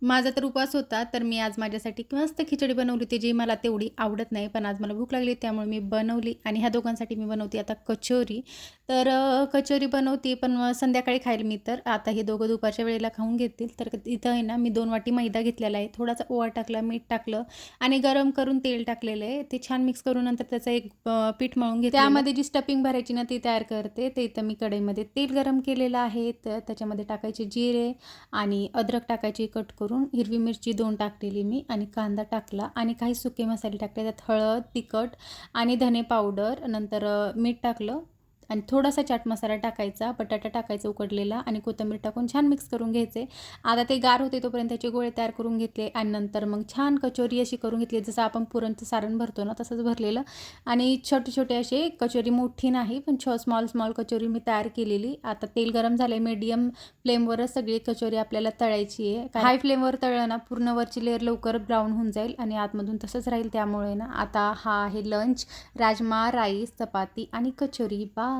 माझा तर उपवास होता, तर मी आज माझ्यासाठी मस्त खिचडी बनवली होती, जी मला तेवढी आवडत नाही. पण आज मला भूक लागली त्यामुळे मी बनवली आणि ह्या दोघांसाठी मी बनवते आता कचोरी. तर कचोरी बनवते पण मग संध्याकाळी खाईल मी तर. आता हे दोघं दुपारच्या वेळेला खाऊन घेतील. तर इथं आहे ना, मी 2 वाटी मैदा घेतलेला आहे. थोडासा ओवा टाकला, मीठ टाकलं आणि गरम करून तेल टाकलेलं आहे. ते छान मिक्स करून नंतर त्याचं एक पीठ मळून घेतलेलं. त्यामध्ये जी स्टफिंग भरायची ना, ती तयार करते. ते इथं मी कढईमध्ये तेल गरम केलेलं आहे. तर त्याच्यामध्ये टाकायचे जिरे आणि अद्रक टाकायची कट करून, हिरवी मिरची 2 टाकलेली मी आणि कांदा टाकला आणि काही सुके मसाले टाकले. त्यात हळद, तिखट आणि धने पावडर, नंतर मीठ टाकलं आणि थोडासा चाट मसाला टाकायचा, बटाटा टाकायचा उकडलेला आणि कोथिंबीर टाकून छान मिक्स करून घ्यायचे. आता ते गार होते तोपर्यंत त्याचे गोळे तयार करून घेतले आणि नंतर मग छान कचोरी अशी करून घेतली, जसं आपण पुरणचं सारण भरतो ना तसंच भरलेलं. आणि छोटे-छोटे असे कचोरी, मोठी नाही पण स्मॉल कचोरी मी तयार केलेली. आता तेल गरम झाले, मीडियम फ्लेमवरच सगळी कचोरी आपल्याला तळायची आहे. हाय फ्लेमवर तळलं ना पूर्ण वरची लेअर लवकर ब्राऊन होऊन जाईल आणि आतमधून तसंच राहील. त्यामुळे ना आता हा आहे लंच, राजमा, राईस, चपाती आणि कचोरी. बाय.